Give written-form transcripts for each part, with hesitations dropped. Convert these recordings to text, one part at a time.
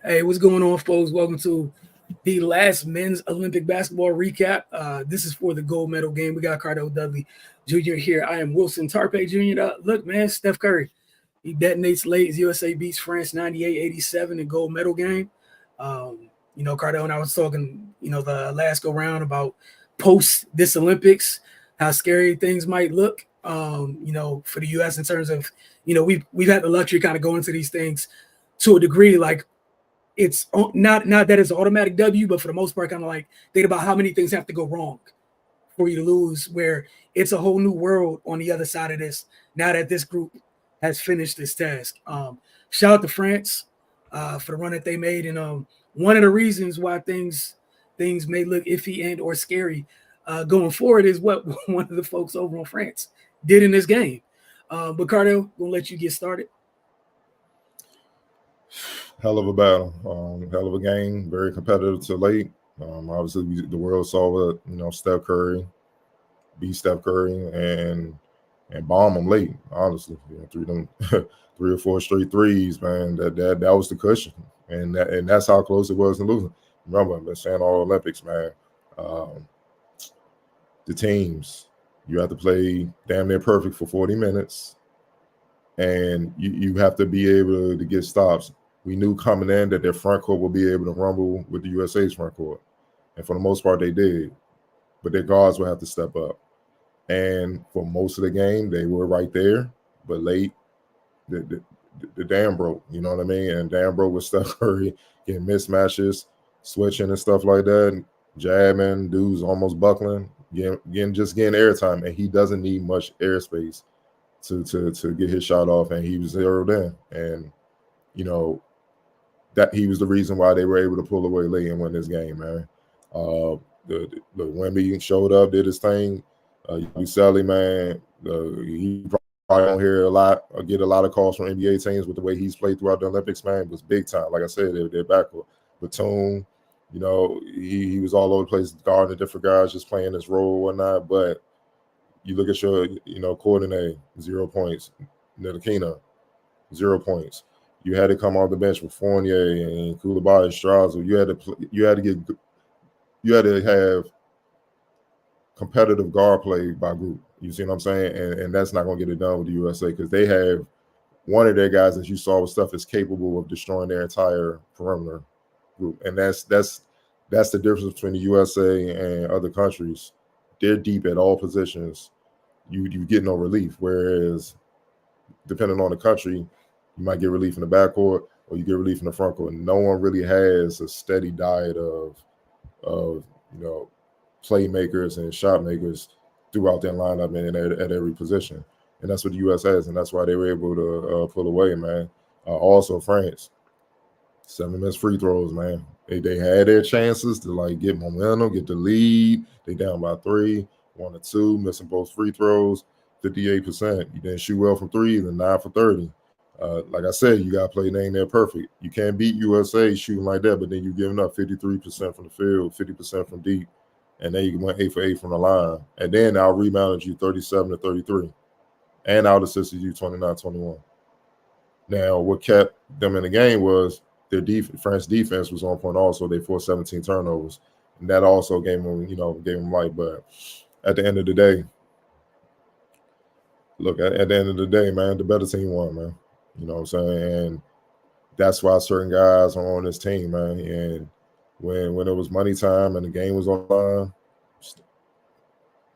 Hey, what's going on, folks? Welcome to the last men's Olympic basketball recap. This is for the gold medal game. We got Cardell Dudley Jr. here. I am Wilson Tarpe Jr. Look, man, Steph Curry. He detonates late. USA beats France 98-87 in gold medal game. Cardell and I was talking, the last go round about post this Olympics, how scary things might look, for the U.S. in terms of, we've had the luxury kind of going into these things to a degree, like it's not that it's an automatic W, but for the most part, kind of like think about how many things have to go wrong for you to lose, where it's a whole new world on the other side of this now that this group has finished this task. Shout out to France for the run that they made. And one of the reasons why things may look iffy and or scary going forward is what one of the folks over on France did in this game. But Cardell, we'll let you get started. Hell of a battle, hell of a game, very competitive to late. Obviously, the world saw it. Steph Curry beat Steph Curry and bomb him late. Honestly, three or four straight threes, man. That was the cushion, and that's how close it was to losing. Remember, I've been saying all Olympics, man. The teams, you have to play damn near perfect for 40 minutes, and you have to be able to get stops. We knew coming in that their front court would be able to rumble with the USA's front court. And for the most part, they did. But their guards would have to step up. And for most of the game, they were right there. But late, the dam broke. You know what I mean? And dam broke with Steph Curry getting mismatches, switching and stuff like that, jabbing, dudes almost buckling, getting airtime. And he doesn't need much airspace to get his shot off. And he was zeroed in. And, that he was the reason why they were able to pull away late and win this game, man. The Wemby showed up, did his thing. Uselli, man, he probably don't hear a lot or get a lot of calls from NBA teams with the way he's played throughout the Olympics, man. It was big time. Like I said, they're backcourt. Batum, he was all over the place, guarding different guys, just playing his role and whatnot. But you look at your, coordinate, 0 points. Ntilikina, 0 points. You had to come off the bench with Fournier and Koulibaly, Strazel. You had to have competitive guard play by group. You see what I'm saying? And that's not going to get it done with the USA because they have one of their guys that you saw with stuff is capable of destroying their entire perimeter group. And that's the difference between the USA and other countries. They're deep at all positions. You get no relief. Whereas depending on the country, you might get relief in the backcourt or you get relief in the front court. No one really has a steady diet of playmakers and shot makers throughout their lineup and at every position. And that's what the U.S. has, and that's why they were able to pull away, man. Also, France, 7 missed free throws, man. They had their chances to, get momentum, get the lead. They down by 3, 1 or 2, missing both free throws, 58%. You didn't shoot well from 3, then 9 for 30. Like I said, you got to play dang near perfect. You can't beat USA shooting like that, but then you're giving up 53% from the field, 50% from deep, and then you went 8 for 8 from the line. And then out rebounded you 37-33 and out assisted you 29-21. Now, what kept them in the game was their France defense was on point also. They forced 17 turnovers, and that also gave them light. But at the end of the day, man, the better team won, man. You know what I'm saying? And that's why certain guys are on this team, man. And when it was money time and the game was on line,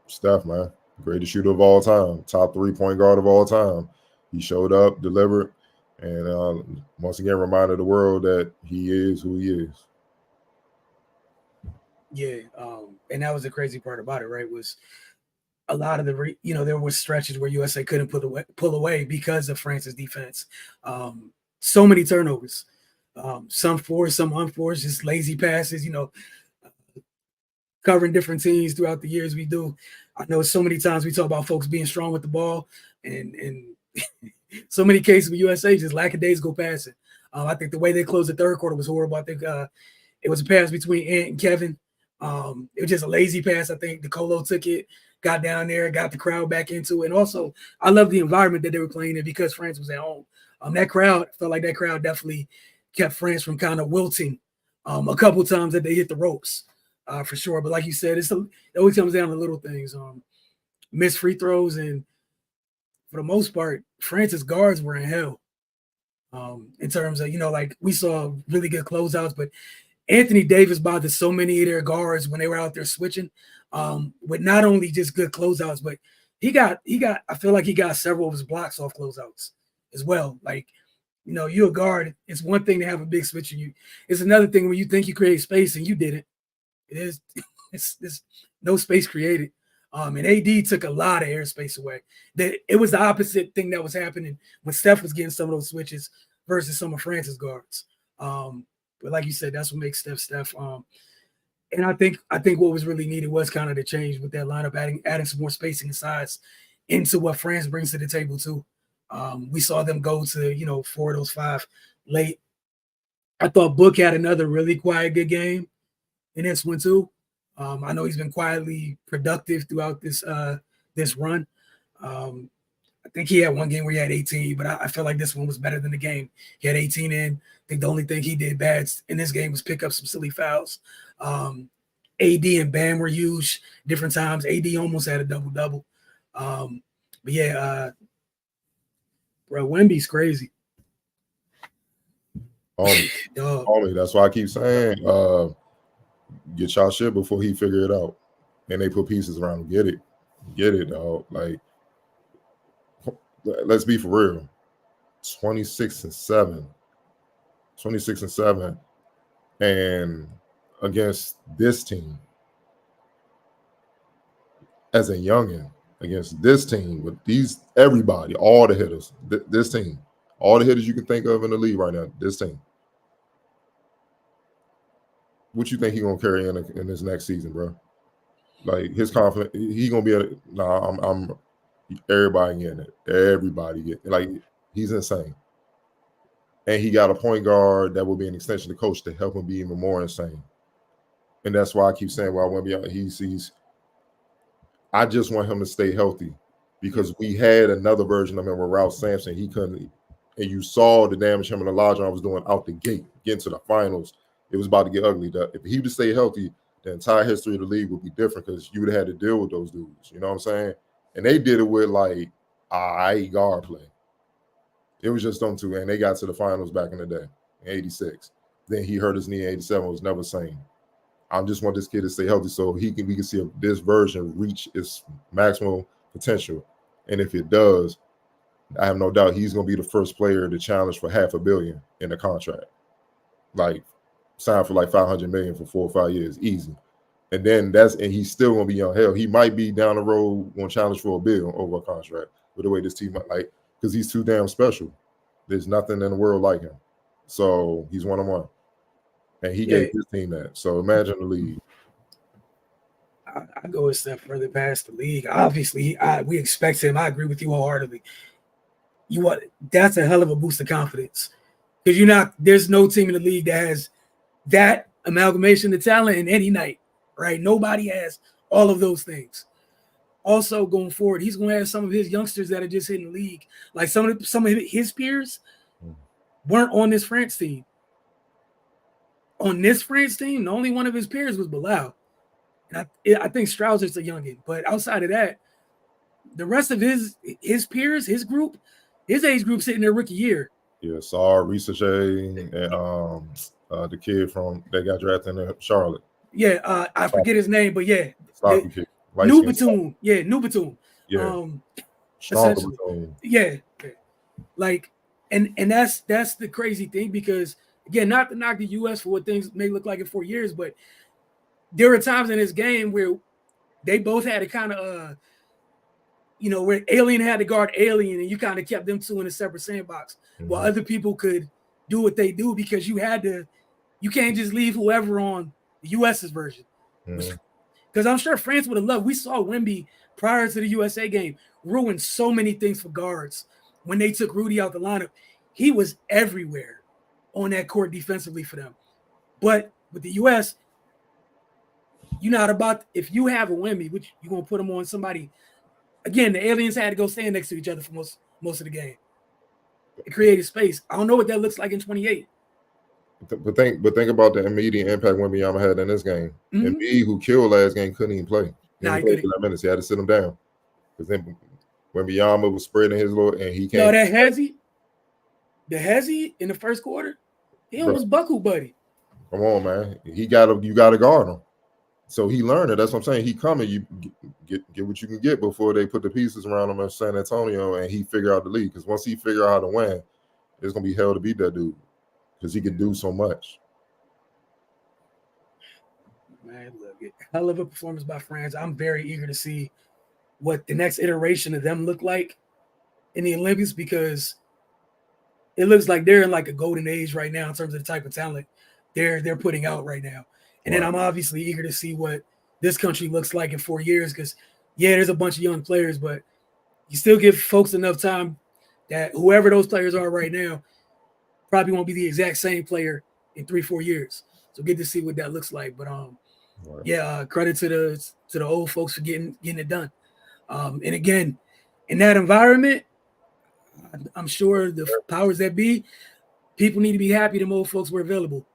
Steph, man, greatest shooter of all time, top 3-point guard of all time. He showed up, delivered, and once again reminded the world that he is who he is. Yeah, and that was the crazy part about it, right? Was a lot of the, there were stretches where USA couldn't pull away because of France's defense. So many turnovers, some forced, some unforced, just lazy passes, covering different teams throughout the years we do. I know so many times we talk about folks being strong with the ball and so many cases with USA just lackadaisical passing. I think the way they closed the third quarter was horrible. I think it was a pass between Ant and Kevin. It was just a lazy pass. I think DeColo took it, got down there, got the crowd back into it. And also, I love the environment that they were playing in because France was at home. That crowd felt like that crowd definitely kept France from kind of wilting a couple times that they hit the ropes, for sure. But like you said, it always comes down to little things, missed free throws, and for the most part, France's guards were in hell. In terms of, like we saw really good closeouts, but Anthony Davis bothered so many of their guards when they were out there switching, with not only just good closeouts, but I feel like he got several of his blocks off closeouts as well. Like, you're a guard. It's one thing to have a big switch in you. It's another thing when you think you create space and you didn't. It's no space created. And AD took a lot of airspace away. It was the opposite thing that was happening when Steph was getting some of those switches versus some of France's guards. But like you said, that's what makes Steph. And I think what was really needed was kind of the change with that lineup, adding some more spacing and size into what France brings to the table too. We saw them go to 4 of those 5 late. I thought Book had another really quiet good game in this one too. I know he's been quietly productive throughout this run. I think he had one game where he had 18, but I feel like this one was better than the game. He had 18 in. I think the only thing he did bad in this game was pick up some silly fouls. AD and Bam were huge different times. AD almost had a double-double. But yeah, bro, Wemby's crazy. Homie, that's why I keep saying, get y'all shit before he figure it out. And they put pieces around him. Get it, dog. Like, let's be for real. 26-7. And against this team, as a youngin, against this team, with everybody, all the hitters, this team, all the hitters you can think of in the league right now, this team. What you think he gonna carry in this next season, bro? Like, his confidence, he gonna be able to, I'm everybody getting it. Everybody get, like, he's insane. And he got a point guard that will be an extension of the coach to help him be even more insane. And that's why I keep saying, well, I want to be, I just want him to stay healthy, because we had another version of him with Ralph Sampson. He couldn't, and you saw the damage him and Elijah was doing out the gate, getting to the finals. It was about to get ugly. If he would stay healthy, the entire history of the league would be different, because you would have had to deal with those dudes. You know what I'm saying? And they did it with, like, guard play. It was just them two, and they got to the finals back in the day, in 86. Then he hurt his knee in 87, was never sane. I just want this kid to stay healthy so we can see this version reach its maximum potential. And if it does, I have no doubt he's going to be the first player to challenge for $500 million in the contract. Like, sign for like $500 million for 4 or 5 years, easy. And then and he's still going to be young. Hell, he might be down the road going to challenge for $1 billion over a contract with the way this team, like, because he's too damn special. There's nothing in the world like him. So he's one-on-one. And he gave his team that. So imagine the league. I go a step further past the league. Obviously, we expect him. I agree with you wholeheartedly. That's a hell of a boost of confidence. Because there's no team in the league that has that amalgamation of talent in any night, right? Nobody has all of those things. Also, going forward, he's going to have some of his youngsters that are just hitting the league. Like some of his peers weren't on this France team. On this France team, the only one of his peers was Bilal. And I think Strauzer's a youngin. But outside of that, the rest of his peers, his age group sitting their rookie year. Yeah, Sar, Risa J, and the kid that got drafted in Charlotte. Yeah, I forget his name, but yeah. New Batum. Yeah, New Batum. Yeah. Stronger Batum. Yeah. Like, and that's the crazy thing, because, again, not to knock the U.S. for what things may look like in 4 years, but there were times in this game where they both had to kind of, where Alien had to guard Alien, and you kind of kept them two in a separate sandbox, while other people could do what they do, because you can't just leave whoever on the U.S.'s version. Because I'm sure France would have loved. We saw Wemby prior to the USA game ruin so many things for guards when they took Rudy out the lineup. He was everywhere on that court defensively for them. But with the U.S., if you have a Wemby, which you're going to put him on somebody. Again, the aliens had to go stand next to each other for most of the game. It created space. I don't know what that looks like in 28. But think about the immediate impact Wembanyama had in this game. And Embiid, who killed last game, couldn't even play. He only played 11 minutes. He had to sit him down because then Wembanyama was spreading his load, and he came. No, the Hezzy in the first quarter, he almost buckled, buddy. Come on, man. You gotta guard him. So he learned it. That's what I'm saying. He coming. You get what you can get before they put the pieces around him in San Antonio, and he figure out the league. Because once he figure out how to win, it's gonna be hell to beat that dude because he can do so much. Man, look, hell of a performance by France. I'm very eager to see what the next iteration of them look like in the Olympics because it looks like they're in like a golden age right now in terms of the type of talent they're putting out right now. And then I'm obviously eager to see what this country looks like in 4 years because, there's a bunch of young players, but you still give folks enough time that whoever those players are right now probably won't be the exact same player in 3-4 years. So get to see what that looks like. But credit to the old folks for getting it done. And again, in that environment, I'm sure the powers that be, people need to be happy them old folks were available.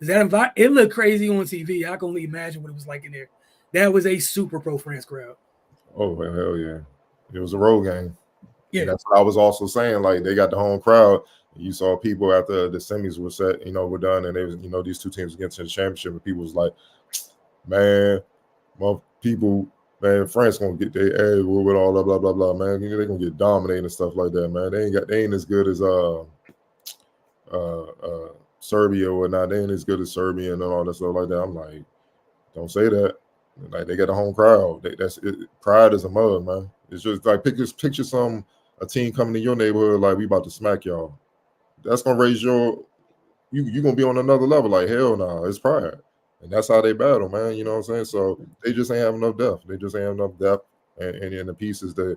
It looked crazy on TV. I can only imagine what it was like in there. That was a super pro France crowd. Oh, hell yeah. It was a road game. Yeah. And that's what I was also saying. Like, they got the home crowd. You saw people after the semis were set, were done, and they was, these two teams against the championship, and people was like, man, France gonna get their ass with all blah, blah, blah, blah, man. They're gonna get dominated and stuff like that, man. They ain't as good as Serbia or not. They ain't as good as Serbia and all that stuff like that. I'm like, don't say that. Like, they got a home crowd. That's it. Pride is a mug, man. It's just like picture a team coming to your neighborhood like we about to smack y'all. That's gonna raise you gonna be on another level. Like, hell no, it's pride. And that's how they battle, man. You know what I'm saying? So they just ain't have enough depth. They just ain't have enough depth and the pieces to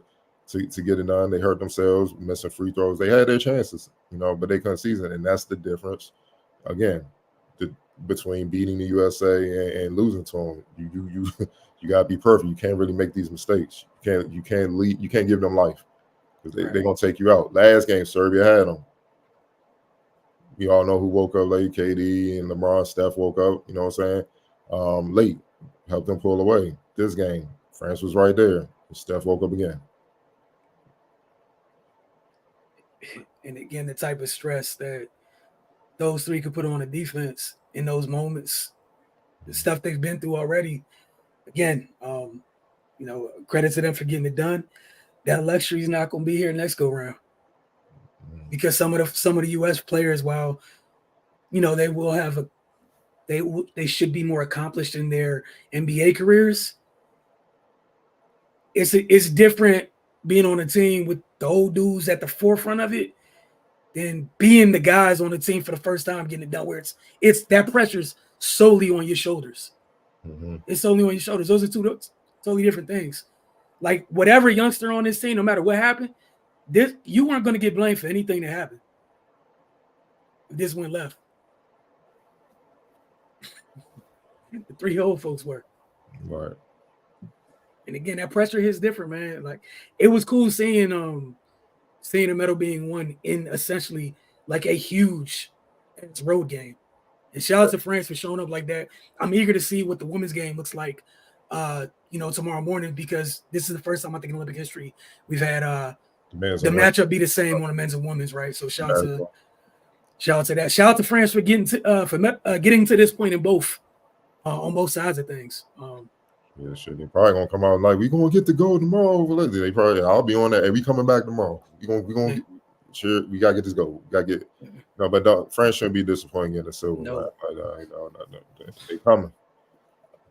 get it done. They hurt themselves, missing free throws. They had their chances, but they couldn't seize it. And that's the difference. Again, between beating the USA and losing to them. You gotta be perfect. You can't really make these mistakes. You can't lead. You can't give them life because they're gonna take you out. Last game, Serbia had them. We all know who woke up late. KD and LeBron, Steph woke up. You know what I'm saying? Late, helped them pull away. This game, France was right there. Steph woke up again. And again, the type of stress that those three could put on a defense in those moments, the stuff they've been through already. Again, credit to them for getting it done. That luxury is not going to be here next go round because some of the U.S. players, while they will have they should be more accomplished in their NBA careers. It's different being on a team with the old dudes at the forefront of it than being the guys on the team for the first time getting it done. Where it's that pressure's solely on your shoulders. Mm-hmm. It's solely on your shoulders. Those are two totally different things. Like whatever youngster on this team, no matter what happened, you weren't going to get blamed for anything that happened. This went left. The three old folks were. Right. And again, that pressure hits different, man. Like it was cool seeing the medal being won in essentially like a huge road game. And shout out to France for showing up like that. I'm eager to see what the women's game looks like, tomorrow morning because this is the first time I think in Olympic history we've had the matchup be the same on the men's and women's, right? So shout out to that. Shout out to France for getting to this point in both on both sides of things. Yeah, shit. They probably gonna come out like we gonna get the goal tomorrow. They probably I'll be on that. Hey, we coming back tomorrow. We gonna sure we gotta get this goal. We gotta get no, but France shouldn't be disappointed in the silver. No. They coming.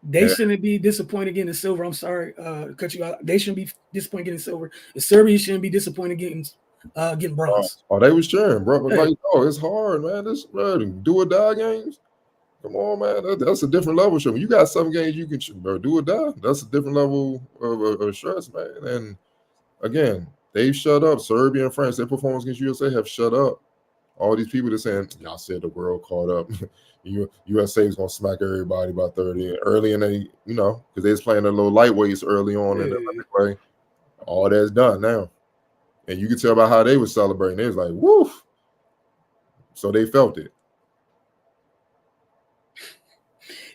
They shouldn't be disappointed getting the silver. I'm sorry, cut you out. They shouldn't be disappointed getting silver. The Serbia shouldn't be disappointed getting bronze. Oh, they was cheering, bro. But like, it's hard, man. This do or die games. Come on, man. That's a different level. When you got 7 games, you can do or die. That's a different level of stress, man. And again, they've shut up. Serbia and France, their performance against USA have shut up. All these people that saying, y'all said the world caught up. USA is going to smack everybody by 30. Early in the, because they was playing a little lightweights early on in the play. All that's done now. And you can tell by how they were celebrating. They was like, woof. So they felt it.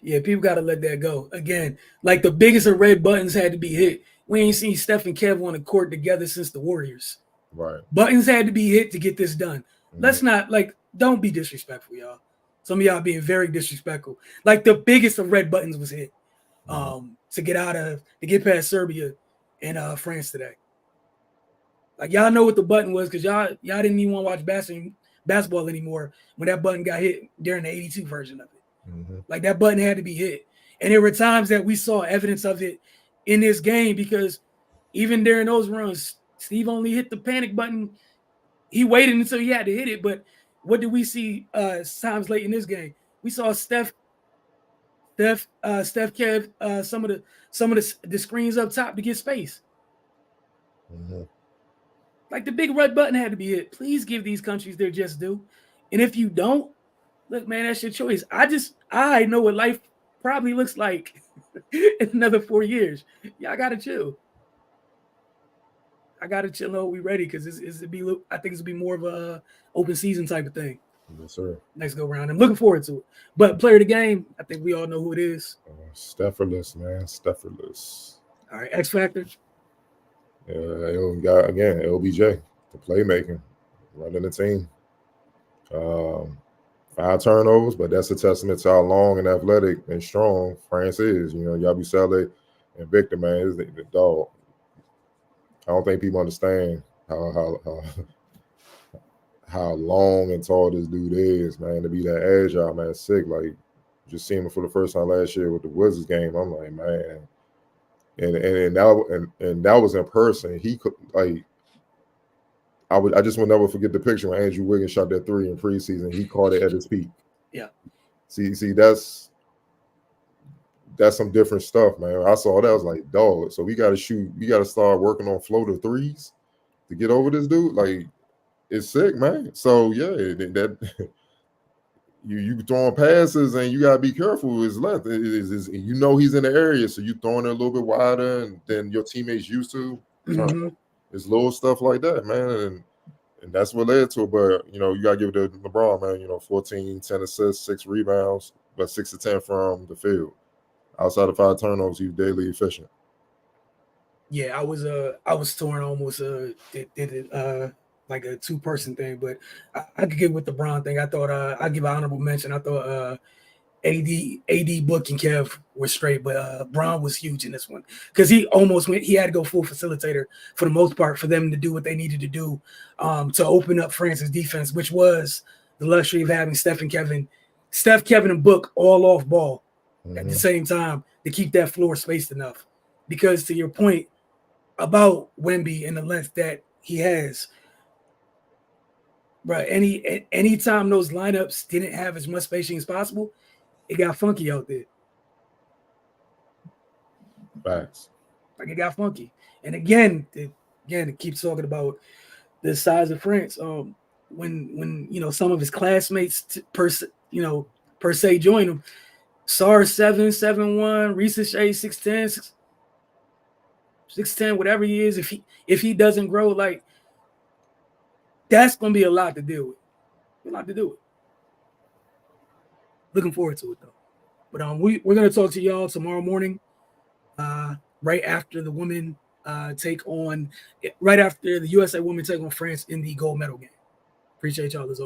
Yeah, people got to let that go. Again, like the biggest of red buttons had to be hit. We ain't seen Steph and Kev on the court together since the Warriors. Right. Buttons had to be hit to get this done. Mhm. Let's not, like, don't be disrespectful, y'all. Some of y'all being very disrespectful. Like the biggest of red buttons was hit to get past Serbia and France today. Like y'all know what the button was because y'all didn't even want to watch basketball anymore when that button got hit during the 82 version of it. Mm-hmm. Like that button had to be hit. And there were times that we saw evidence of it in this game because even during those runs, Steve only hit the panic button. He waited until he had to hit it. But what did we see times late in this game? We saw Steph, Kev, some of the screens up top to get space. Mm-hmm. Like the big red button had to be hit. Please give these countries their just due. And if you don't, look, man, that's your choice. I know what life probably looks like in another 4 years. Y'all gotta chill. I gotta chill out. We ready because I think it's be more of a open season type of thing. Yes, sir. Next go round. I'm looking forward to it. But player of the game, I think we all know who it is. Stefferless, man. Stefferless. All right, X Factor. Got again LBJ, the playmaking, running the team. 5 turnovers, but that's a testament to how long and athletic and strong France is. You know, Yabusele and Victor, man, is the dog. I don't think people understand how long and tall this dude is, man. To be that agile, man, sick. Like just seeing him for the first time last year with the Wizards game, I'm like, man. And that was in person. He could like. I just will never forget the picture when Andrew Wiggins shot that 3 in preseason. He caught it at his peak. Yeah. See, that's some different stuff, man. I saw that. I was like, dog. So we got to shoot. We got to start working on floater threes to get over this dude. Like, it's sick, man. So yeah, that you throwing passes and you gotta be careful with his length. You know he's in the area, so you throwing it a little bit wider than your teammates used to. Mm-hmm. It's little stuff like that, man, and that's what led to it. But you know, you gotta give it to LeBron, man. You know, 14, 10 assists, 6 rebounds, but 6 to 10 from the field. Outside of 5 turnovers, he's daily efficient. Yeah, I was torn almost like a 2-person thing, but I could get with the Bron thing. I thought I'd give an honorable mention. I thought AD, Book, and Kev were straight, but Bron was huge in this one because he almost went. He had to go full facilitator for the most part for them to do what they needed to do to open up France's defense, which was the luxury of having Steph, Kevin, and Book all off ball at the same time to keep that floor spaced enough. Because to your point about Wemby and the length that he has, right? Anytime those lineups didn't have as much spacing as possible, it got funky out there. Facts. Like it got funky. And again, it keeps talking about the size of France. When you know some of his classmates per se join him, Sar 7'1", Reese Shea 6'10", 6'10", whatever he is. If he doesn't grow, like that's gonna be a lot to deal with. A lot to do with. Looking forward to it though. But we're gonna talk to y'all tomorrow morning, right after the women right after the USA women take on France in the gold medal game. Appreciate y'all as always.